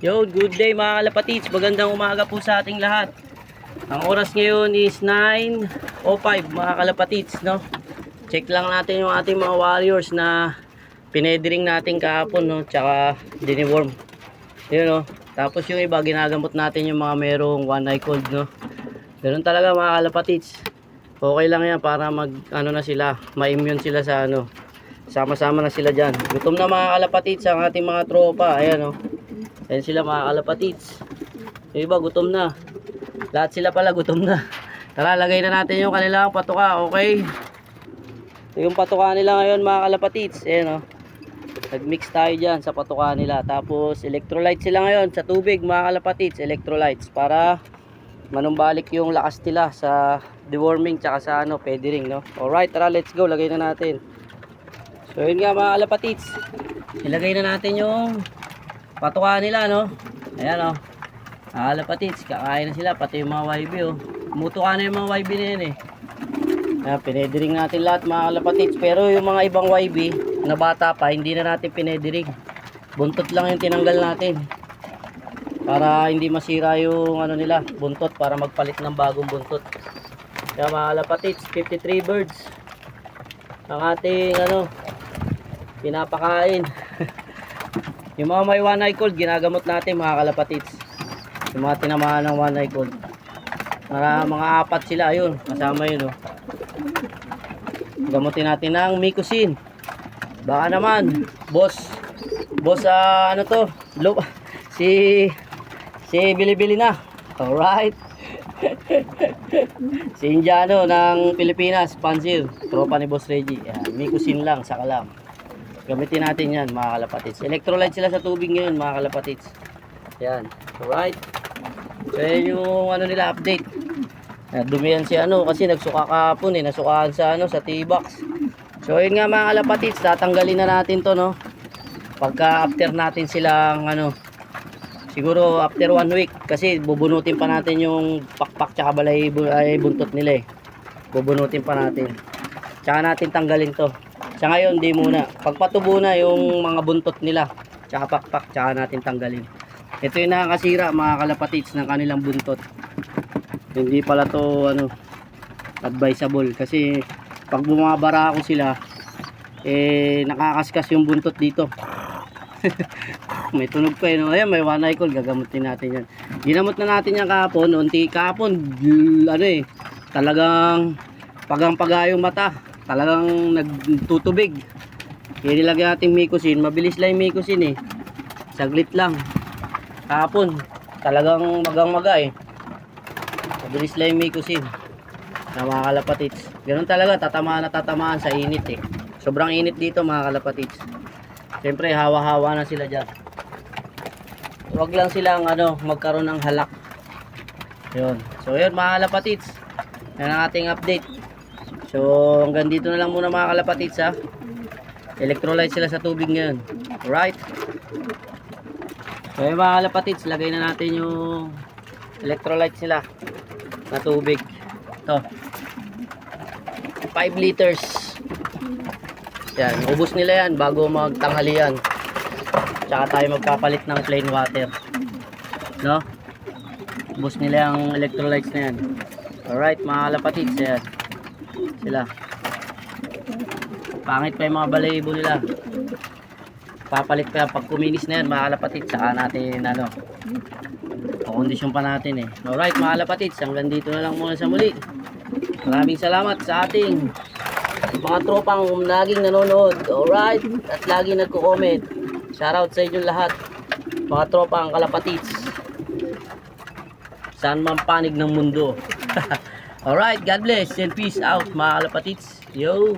Yo, good day mga kalapatids. Magandang umaga po sa ating lahat. Ang oras ngayon is 9:05 mga kalapatids, no? Check lang natin yung ating mga warriors na pinedring natin kahapon, no? Tsaka diniworm. Yun, no? Tapos yung iba ginagamot natin yung mga merong one eye cold, no? Ganun talaga mga kalapatids. Okay lang yan para ano na sila, ma-immune sila sa ano. Sama-sama na sila dyan. Gutom na mga kalapatids ang ating mga tropa. Ayan, no? Ayan sila mga kalapatids. Yung iba gutom na. Lahat sila pala gutom na. Tara, lagay na natin yung kanilang patuka. Okay. Yung patuka nila ngayon mga kalapatids. Ayan, o. Nag-mix tayo dyan sa patuka nila. Tapos electrolytes sila ngayon sa tubig mga kalapatids. Electrolytes para manumbalik yung lakas nila sa deworming tsaka sa ano, feathering, no? Alright, tara, let's go. Lagay na natin. So yun nga mga kalapatids. Ilagay na natin yung patuka nila, no? Ayan, oh. Kalapatids, kakain na sila, pati yung mga YB, oh. Mutuka na yung mga YB na yan, eh. Ayan, pinediring natin lahat, mga kalapatids. Pero yung mga ibang YB na bata pa, hindi na natin pinediring. Buntot lang yung tinanggal natin. Para hindi masira yung ano nila, buntot, para magpalit ng bagong buntot. Kaya mga kalapatids, 53 birds ang ating, ano, pinapakain. Yung mga may one eye cold, ginagamot natin mga kalapatids. Yung mga tinamaan ng one eye cold. Mga apat sila, ayun. Kasama yun, oh. Gamutin natin ng Micosin. Baka naman, boss, ano to? Si Bilibili na. Alright. Si Indiano ng Pilipinas, Pansil. Tropa ni Boss Reggie. Micosin lang, saka lang. Gamitin natin yan mga kalapatids. Electrolyte sila sa tubig ngayon mga kalapatids. Yan. Alright. So yan yung ano nila update. Dumihan si ano kasi nagsuka kahapon, eh. Nasukaan sa ano sa T-box. So yun nga mga kalapatids. Tatanggalin na natin to, no. Pagka after natin silang ano, siguro after 1 week. Kasi bubunutin pa natin yung pakpak tsaka balay buntot nila, eh. Bubunutin pa natin. Tsaka natin tanggalin to. Sa ngayon, di muna. Pagpatubo na yung mga buntot nila, tsaka pakpak, tsaka natin tanggalin. Ito yung nakakasira mga kalapatids ng kanilang buntot. Hindi pala to ano, advisable. Kasi pag bumabara ako sila, nakakaskas yung buntot dito. May tunog pa yun. Ayan, may one eye cold. Gagamutin natin yan. Ginamot na natin yan kahapon. Unti kahapon, ano eh, talagang pagang-paga yung mata. Talagang nagtutubig. Kaya nilagyan natin Micosin. Mabilis lang yung Micosin, eh. Saglit lang. Kahapon talagang magang-maga, eh. Mabilis lang yung Micosin na mga kalapatids. Ganun talaga, tatamaan sa init, eh. Sobrang init dito mga kalapatids. Siyempre hawa-hawa na sila dyan. Huwag lang silang ano, magkaroon ng halak. Yun. So yun mga kalapatids, yan ang ating update. So hanggang dito na lang muna mga kalapatids, ha. Electrolyte sila sa tubig ngayon. Alright. So yun mga kalapatids, lagay na natin yung electrolyte sila na tubig. Ito 5 liters. Yan, ubos nila yan bago magtanghalian. Tsaka tayo magpapalit ng plain water, no? Ubos nila yung electrolytes na yan. Alright mga kalapatids, yan sila. Pangit pa yung mga balahibo nila. Papalit pa yan pag kuminis na yan mga kalapatids. Saka natin ano, kondisyon pa natin, eh. Alright mga kalapatids, hanggang dito na lang muna sa muli. Maraming salamat sa ating mga tropang laging nanonood. Alright, at laging nagko-comment. Shoutout sa inyo lahat, mga tropang kalapatids, saan man panig ng mundo. Alright, God bless and peace out mga kalapatids. Yo!